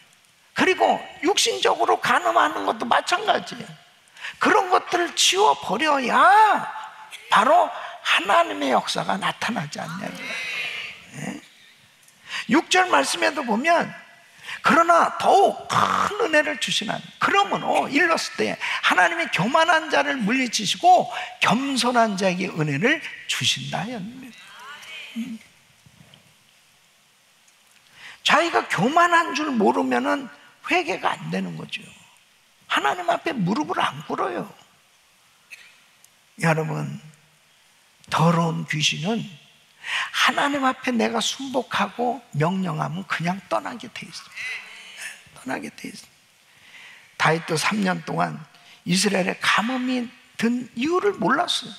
그리고 육신적으로 간음하는 것도 마찬가지예요. 그런 것들을 치워버려야 바로 하나님의 역사가 나타나지 않냐. 6절 말씀에도 보면 그러나 더욱 큰 은혜를 주시나니 그러므로 일렀을 때 하나님이 교만한 자를 물리치시고 겸손한 자에게 은혜를 주신다 하였습니다. 자기가 교만한 줄 모르면은 회개가 안 되는 거죠. 하나님 앞에 무릎을 안 꿇어요. 여러분, 더러운 귀신은 하나님 앞에 내가 순복하고 명령하면 그냥 떠나게 돼 있어요. 떠나게 돼 있어요. 다윗도 3년 동안 이스라엘에 가뭄이 든 이유를 몰랐어요.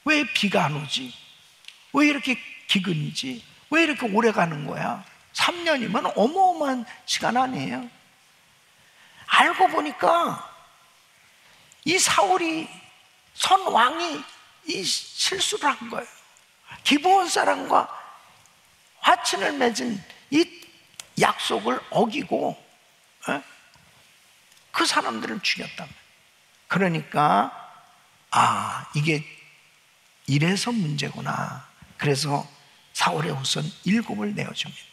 왜 비가 안 오지? 왜 이렇게 기근이지? 왜 이렇게 오래 가는 거야? 3년이면 어마어마한 시간 아니에요? 알고 보니까 이 사울이 선 왕이 이 실수를 한 거예요. 기브온 사람과 화친을 맺은 이 약속을 어기고 그 사람들을 죽였단 말이에요. 그러니까 이게 이래서 문제구나. 그래서 사울의 후손 7을 내어줍니다.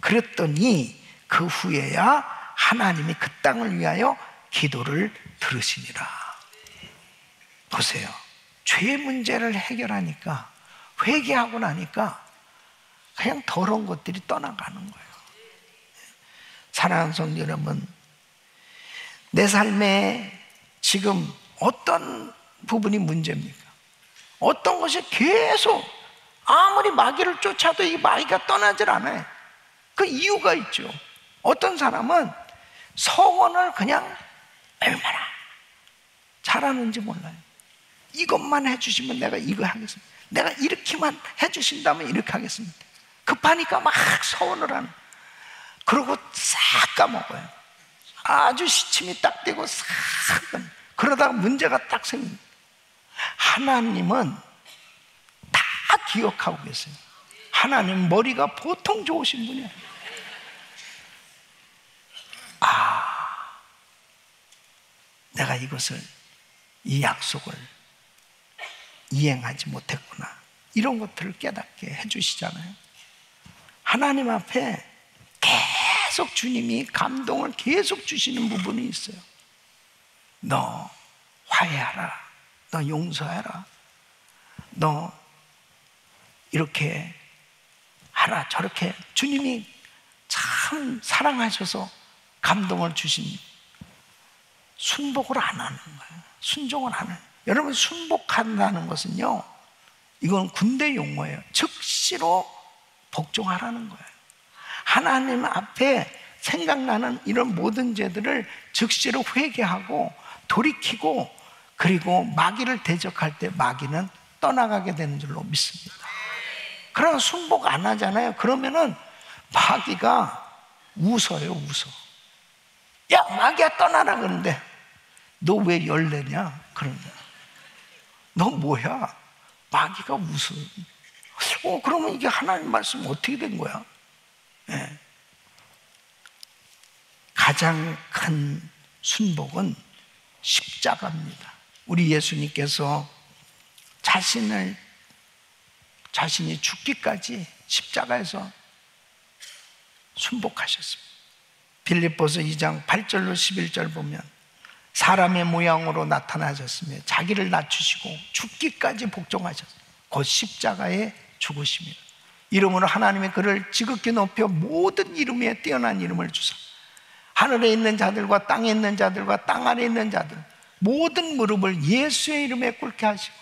그랬더니 그 후에야 하나님이 그 땅을 위하여 기도를 들으시니라. 보세요. 죄의 문제를 해결하니까, 회개하고 나니까 그냥 더러운 것들이 떠나가는 거예요. 사랑하는 성도 여러분, 내 삶에 지금 어떤 부분이 문제입니까? 어떤 것이 계속 아무리 마귀를 쫓아도 이 마귀가 떠나질 않아요. 그 이유가 있죠. 어떤 사람은 서원을 그냥 얼마나 잘하는지 몰라요. 이것만 해주시면 내가 이거 하겠습니다. 내가 이렇게만 해주신다면 이렇게 하겠습니다. 급하니까 막 서원을 하는. 그러고 싹 까먹어요. 아주 시침이 딱 되고 싹 까먹어요. 그러다가 문제가 딱 생깁니다. 하나님은 다 기억하고 계세요. 하나님 머리가 보통 좋으신 분이에요. 내가 이 약속을 이행하지 못했구나. 이런 것들을 깨닫게 해주시잖아요. 하나님 앞에 계속 주님이 감동을 계속 주시는 부분이 있어요. 너 화해하라. 너 용서해라. 너 이렇게 하라. 저렇게 주님이 참 사랑하셔서 감동을 주신 순복을 안 하는 거예요. 순종을 안 해요. 여러분, 순복한다는 것은요, 이건 군대 용어예요. 즉시로 복종하라는 거예요. 하나님 앞에 생각나는 이런 모든 죄들을 즉시로 회개하고 돌이키고, 그리고 마귀를 대적할 때 마귀는 떠나가게 되는 줄로 믿습니다. 그러나 순복 안 하잖아요. 그러면은 마귀가 웃어요. 웃어. 야, 마귀야 떠나라. 그러는데 너 왜 열내냐? 그런다. 너 뭐야? 마귀가 웃어. 그러면 이게 하나님 말씀 어떻게 된 거야? 네. 가장 큰 순복은 십자가입니다. 우리 예수님께서 자신이 죽기까지 십자가에서 순복하셨습니다. 빌립보서 2장 8절로 11절 보면 사람의 모양으로 나타나셨으며 자기를 낮추시고 죽기까지 복종하셨습니다. 곧 십자가에 죽으십니다. 이름으로 하나님의 그를 지극히 높여 모든 이름에 뛰어난 이름을 주사 하늘에 있는 자들과 땅에 있는 자들과 땅 아래에 있는 자들 모든 무릎을 예수의 이름에 꿇게 하시고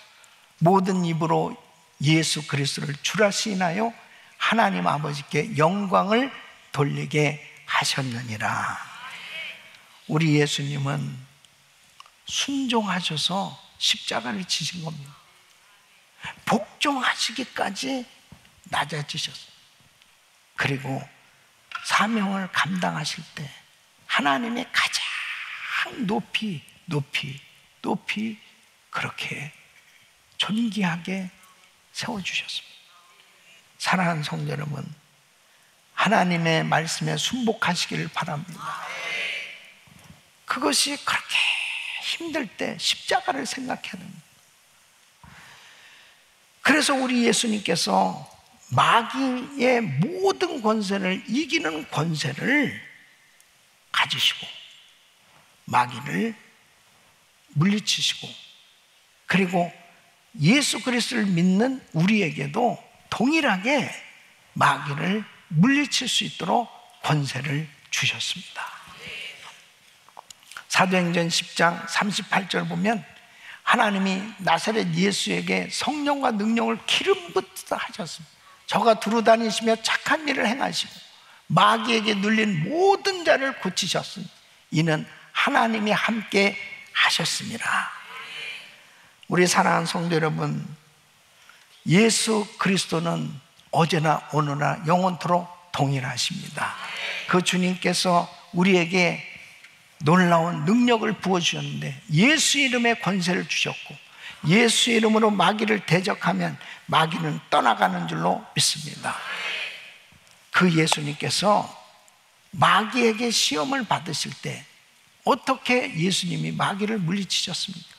모든 입으로 예수 그리스도를 주라 시인하여 하나님 아버지께 영광을 돌리게 하셨느니라. 우리 예수님은 순종하셔서 십자가를 지신 겁니다. 복종하시기까지 낮아지셨어요. 그리고 사명을 감당하실 때 하나님의 가장 높이 그렇게 존귀하게 세워주셨습니다. 사랑하는 성도 여러분, 하나님의 말씀에 순복하시기를 바랍니다. 그것이 그렇게 힘들 때 십자가를 생각해야 됩니다. 그래서 우리 예수님께서 마귀의 모든 권세를 이기는 권세를 가지시고 마귀를 물리치시고 그리고 예수 그리스도를 믿는 우리에게도 동일하게 마귀를 물리칠 수 있도록 권세를 주셨습니다. 사도행전 10장 38절 보면 하나님이 나사렛 예수에게 성령과 능력을 기름 붓듯 하셨습니다. 저가 두루다니시며 착한 일을 행하시고 마귀에게 눌린 모든 자를 고치셨으니 이는 하나님이 함께 하셨습니다. 우리 사랑하는 성도 여러분, 예수 그리스도는 어제나 오늘나 영원토록 동일하십니다. 그 주님께서 우리에게 놀라운 능력을 부어주셨는데 예수 이름의 권세를 주셨고 예수 이름으로 마귀를 대적하면 마귀는 떠나가는 줄로 믿습니다. 그 예수님께서 마귀에게 시험을 받으실 때 어떻게 예수님이 마귀를 물리치셨습니까?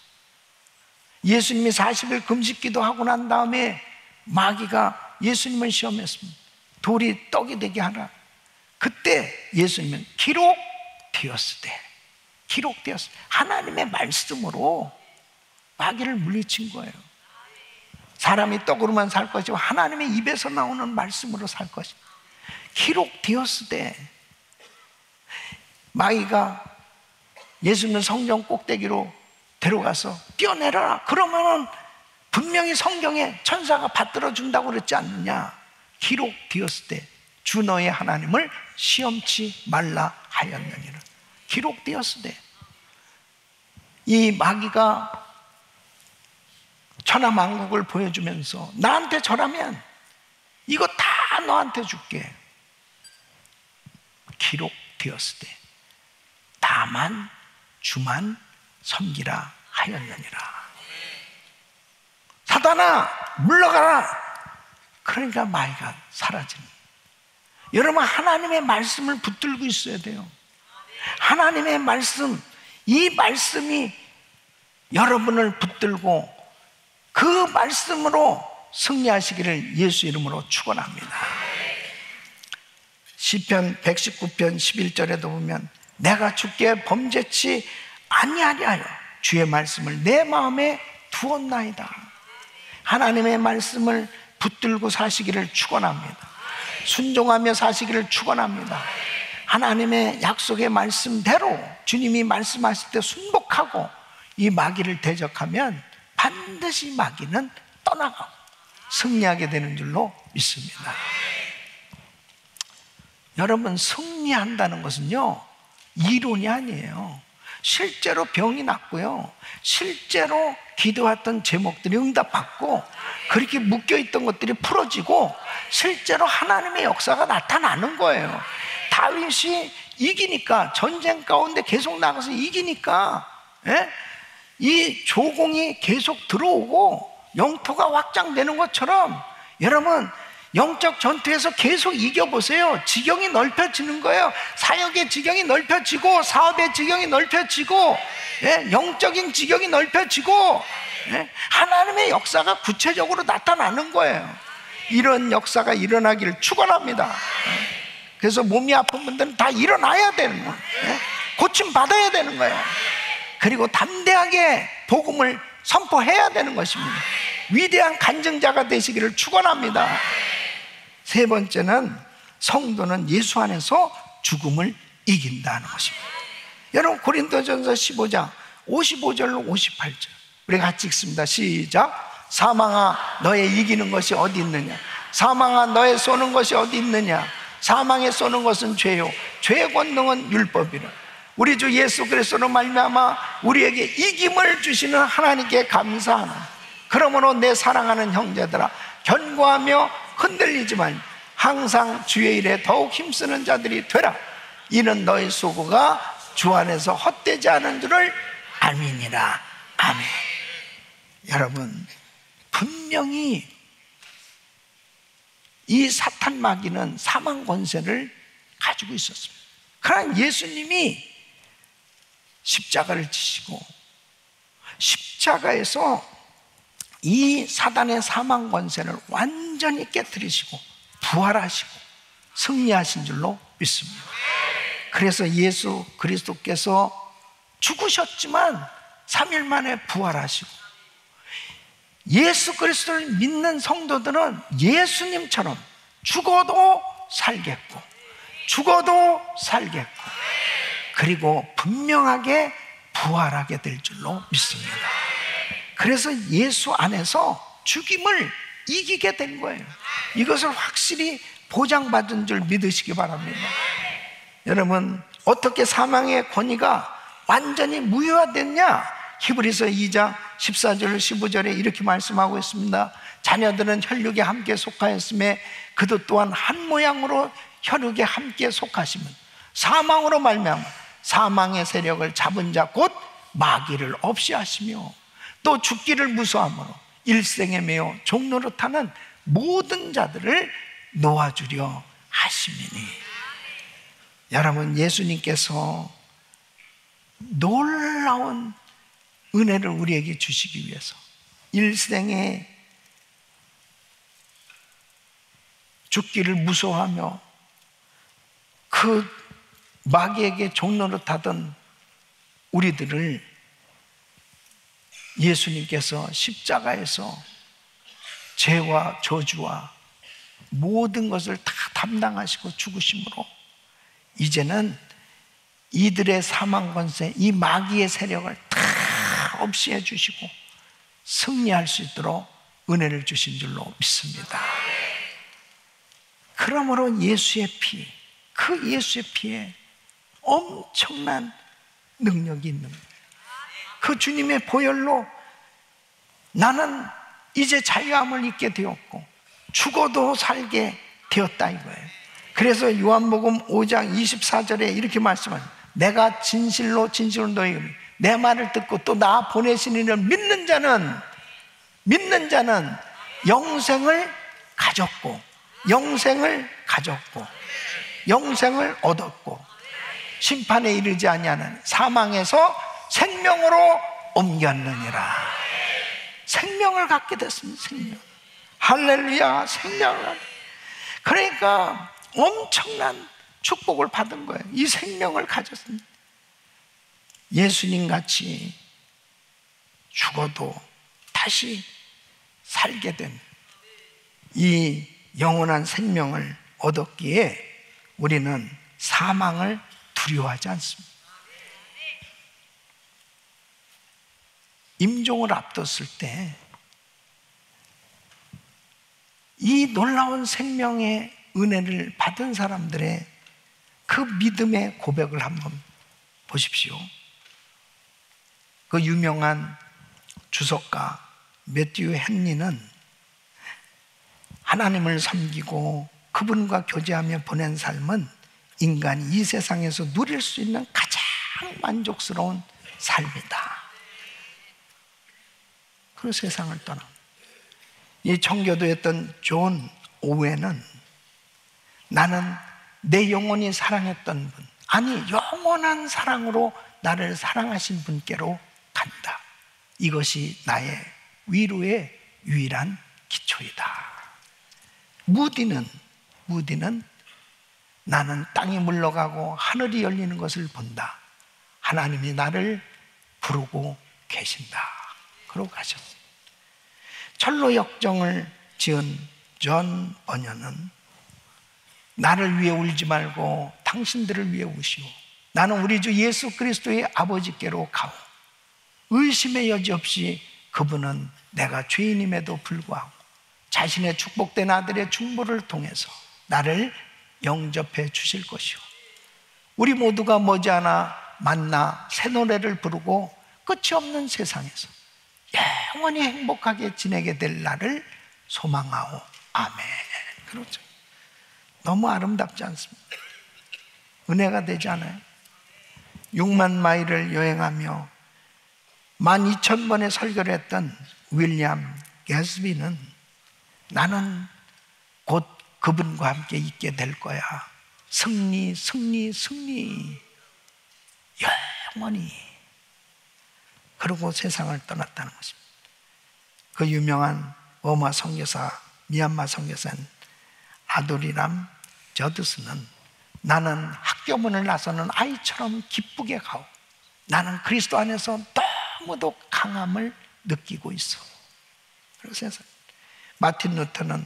예수님이 40일 금식기도 하고 난 다음에 마귀가 예수님을 시험했습니다. 돌이 떡이 되게 하라. 그때 예수님은 기록되었으되 하나님의 말씀으로 마귀를 물리친 거예요. 사람이 떡으로만 살 것이고 하나님의 입에서 나오는 말씀으로 살 것이다. 기록되었으되 마귀가 예수님을 성전 꼭대기로 데려가서 뛰어내려라. 그러면은 분명히 성경에 천사가 받들어 준다고 그랬지 않느냐. 기록되었으되 주 너의 하나님을 시험치 말라 하였느니라. 기록되었으되 이 마귀가 천하만국을 보여주면서 나한테 절하면 이거 다 너한테 줄게. 기록되었으되 다만 주만 섬기라 하였느니라. 사단아 물러가라. 그러니까 마귀가 사라지는. 여러분 하나님의 말씀을 붙들고 있어야 돼요. 하나님의 말씀, 이 말씀이 여러분을 붙들고 그 말씀으로 승리하시기를 예수 이름으로 축원합니다. 시편 119편 11절에도 보면 내가 주께 범죄치 아니하리하여 주의 말씀을 내 마음에 두었나이다. 하나님의 말씀을 붙들고 사시기를 축원합니다. 순종하며 사시기를 축원합니다. 하나님의 약속의 말씀대로 주님이 말씀하실 때 순복하고 이 마귀를 대적하면 반드시 마귀는 떠나가고 승리하게 되는 줄로 믿습니다. 여러분 승리한다는 것은요 이론이 아니에요. 실제로 병이 낫고요, 실제로 기도했던 제목들이 응답받고 그렇게 묶여있던 것들이 풀어지고 실제로 하나님의 역사가 나타나는 거예요. 다윗이 이기니까, 전쟁 가운데 계속 나가서 이기니까 이 조공이 계속 들어오고 영토가 확장되는 것처럼 여러분 영적 전투에서 계속 이겨보세요. 지경이 넓혀지는 거예요. 사역의 지경이 넓혀지고 사업의 지경이 넓혀지고 영적인 지경이 넓혀지고 하나님의 역사가 구체적으로 나타나는 거예요. 이런 역사가 일어나기를 축원합니다. 그래서 몸이 아픈 분들은 다 일어나야 되는 거예요. 고침 받아야 되는 거예요. 그리고 담대하게 복음을 선포해야 되는 것입니다. 위대한 간증자가 되시기를 축원합니다. 세 번째는 성도는 예수 안에서 죽음을 이긴다는 것입니다. 여러분 고린도전서 15장 55절로 58절 우리 같이 읽습니다. 시작. 사망아 너의 이기는 것이 어디 있느냐? 사망아 너의 쏘는 것이 어디 있느냐? 사망에 쏘는 것은 죄요 죄의 권능은 율법이라. 우리 주 예수 그리스도로 말미암아 우리에게 이김을 주시는 하나님께 감사하노라. 그러므로 내 사랑하는 형제들아 견고하며 흔들리지 말며 항상 주의 일에 더욱 힘쓰는 자들이 되라. 이는 너희 수고가 주 안에서 헛되지 않은 줄을 알미니라. 아멘. 여러분 분명히 이 사탄 마귀는 사망 권세를 가지고 있었습니다. 그러나 예수님이 십자가를 지시고 십자가에서 이 사단의 사망 권세를 완전히 깨뜨리시고 부활하시고 승리하신 줄로 믿습니다. 그래서 예수 그리스도께서 죽으셨지만 3일 만에 부활하시고 예수 그리스도를 믿는 성도들은 예수님처럼 죽어도 살겠고 죽어도 살겠고 그리고 분명하게 부활하게 될 줄로 믿습니다. 그래서 예수 안에서 죽임을 이기게 된 거예요. 이것을 확실히 보장받은 줄 믿으시기 바랍니다. 여러분 어떻게 사망의 권위가 완전히 무효화됐냐? 히브리서 2장 14절 15절에 이렇게 말씀하고 있습니다. 자녀들은 혈육에 함께 속하였음에 그도 또한 한 모양으로 혈육에 함께 속하시면 사망으로 말미암아 사망의 세력을 잡은 자 곧 마귀를 없이 하시며 또 죽기를 무서워하므로 일생에 매여 종노릇하는 모든 자들을 놓아주려 하심이니. 여러분 예수님께서 놀라운 은혜를 우리에게 주시기 위해서 일생에 죽기를 무서워하며 그 마귀에게 종노릇하던 우리들을 예수님께서 십자가에서 죄와 저주와 모든 것을 다 담당하시고 죽으심으로 이제는 이들의 사망 권세, 이 마귀의 세력을 다 없이 해주시고 승리할 수 있도록 은혜를 주신 줄로 믿습니다. 그러므로 예수의 피, 그 예수의 피에 엄청난 능력이 있는 거예요. 그 주님의 보혈로 나는 이제 자유함을 입게 되었고 죽어도 살게 되었다 이거예요. 그래서 요한복음 5장 24절에 이렇게 말씀합니다. 내가 진실로 너희에게 내 말을 듣고 또 나 보내신 이를 믿는 자는 영생을 가졌고 영생을 얻었고 심판에 이르지 아니하는 사망에서 생명으로 옮겼느니라. 생명을 갖게 됐습니다. 생명. 할렐루야. 생명을 갖게. 그러니까 엄청난 축복을 받은 거예요. 이 생명을 가졌습니다. 예수님 같이 죽어도 다시 살게 된 이 영원한 생명을 얻었기에 우리는 사망을 두려워하지 않습니다. 임종을 앞뒀을 때 이 놀라운 생명의 은혜를 받은 사람들의 그 믿음의 고백을 한번 보십시오. 그 유명한 주석가 매튜 헨리는 하나님을 섬기고 그분과 교제하며 보낸 삶은 인간이 이 세상에서 누릴 수 있는 가장 만족스러운 삶이다. 그 세상을 떠나 이 청교도였던 존 오웬은 나는 내 영원히 사랑했던 분, 아니 영원한 사랑으로 나를 사랑하신 분께로 간다. 이것이 나의 위로의 유일한 기초이다. 무디는 나는 땅이 물러가고 하늘이 열리는 것을 본다. 하나님이 나를 부르고 계신다. 그러고 가셨어요. 철로 역정을 지은 존 버녀는 나를 위해 울지 말고 당신들을 위해 우시오. 나는 우리 주 예수 그리스도의 아버지께로 가오. 의심의 여지 없이 그분은 내가 죄인임에도 불구하고 자신의 축복된 아들의 중보를 통해서 나를 영접해 주실 것이오. 우리 모두가 머지않아 만나 새 노래를 부르고 끝이 없는 세상에서 영원히 행복하게 지내게 될 날을 소망하오. 아멘. 그렇죠. 너무 아름답지 않습니까? 은혜가 되지 않아요? 6만 마일을 여행하며 12,000번의 설교를 했던 윌리엄 게스비는 나는 곧 그분과 함께 있게 될 거야. 승리, 승리, 승리. 영원히. 그러고 세상을 떠났다는 것입니다. 그 유명한 버마 선교사, 미얀마 선교사인 아도리람 저드스는 나는 학교문을 나서는 아이처럼 기쁘게 가오. 나는 그리스도 안에서 너무도 강함을 느끼고 있어. 그래서 마틴 루터는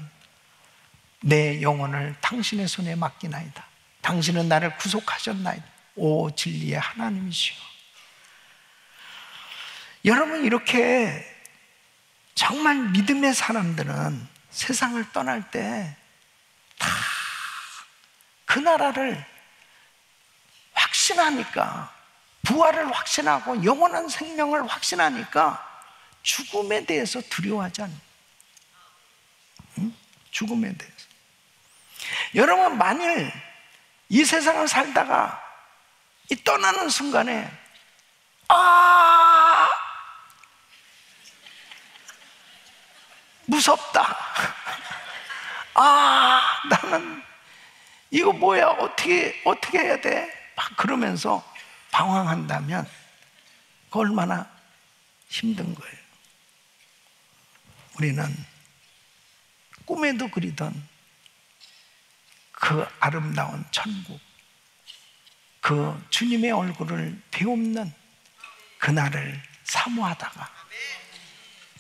내 영혼을 당신의 손에 맡기나이다. 당신은 나를 구속하셨나이다. 오 진리의 하나님이시여. 여러분, 이렇게 정말 믿음의 사람들은 세상을 떠날 때 다 그 나라를 확신하니까, 부활을 확신하고 영원한 생명을 확신하니까 죽음에 대해서 두려워하지 않아요. 죽음에 대해서. 여러분, 만일 이 세상을 살다가 이 떠나는 순간에 무섭다. 나는 이거 뭐야, 어떻게 해야 돼? 막 그러면서 방황한다면 그 얼마나 힘든 거예요. 우리는 꿈에도 그리던 그 아름다운 천국, 그 주님의 얼굴을 비옵는 그날을 사모하다가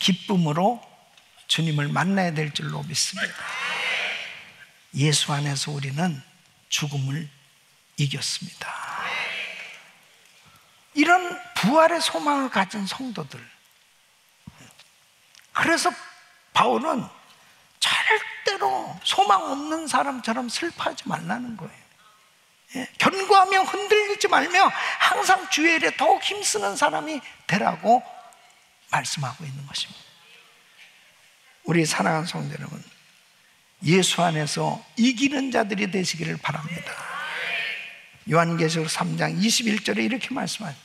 기쁨으로 주님을 만나야 될 줄로 믿습니다. 예수 안에서 우리는 죽음을 이겼습니다. 이런 부활의 소망을 가진 성도들, 그래서 바울은 절대로 소망 없는 사람처럼 슬퍼하지 말라는 거예요. 견고하며 흔들리지 말며 항상 주의 일에 더욱 힘쓰는 사람이 되라고 말씀하고 있는 것입니다. 우리 사랑하는 성도 여러분, 예수 안에서 이기는 자들이 되시기를 바랍니다. 요한계시록 3장 21절에 이렇게 말씀하죠.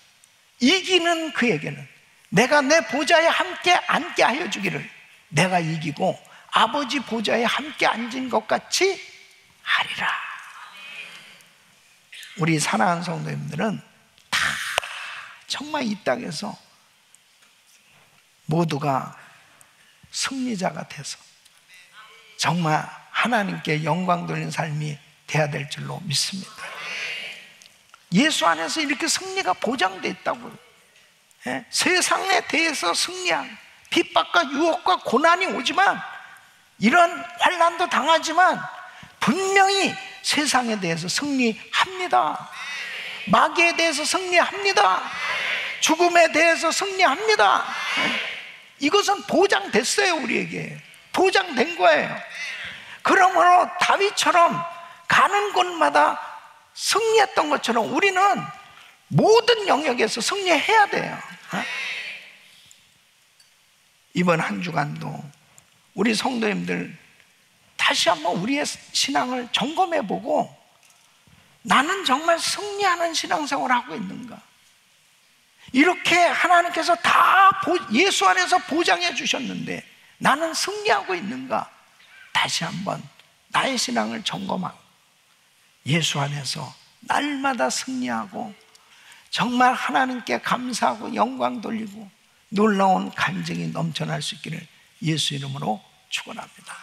이기는 그에게는 내가 내 보좌에 함께 앉게 하여 주기를, 내가 이기고 아버지 보좌에 함께 앉은 것 같이 하리라. 우리 사랑하는 성도님들은 다 정말 이 땅에서 모두가 승리자가 돼서 정말 하나님께 영광 돌리는 삶이 돼야 될 줄로 믿습니다. 예수 안에서 이렇게 승리가 보장되어 있다고요. 세상에 대해서 승리한, 핍박과 유혹과 고난이 오지만, 이런 환난도 당하지만 분명히 세상에 대해서 승리합니다. 마귀에 대해서 승리합니다. 죽음에 대해서 승리합니다. 이것은 보장됐어요. 우리에게 보장된 거예요. 그러므로 다윗처럼 가는 곳마다 승리했던 것처럼 우리는 모든 영역에서 승리해야 돼요. 이번 한 주간도 우리 성도님들 다시 한번 우리의 신앙을 점검해보고, 나는 정말 승리하는 신앙생활을 하고 있는가? 이렇게 하나님께서 다 예수 안에서 보장해 주셨는데 나는 승리하고 있는가? 다시 한번 나의 신앙을 점검하고 예수 안에서 날마다 승리하고 정말 하나님께 감사하고 영광 돌리고 놀라운 간증이 넘쳐날 수 있기를 예수 이름으로 축원합니다.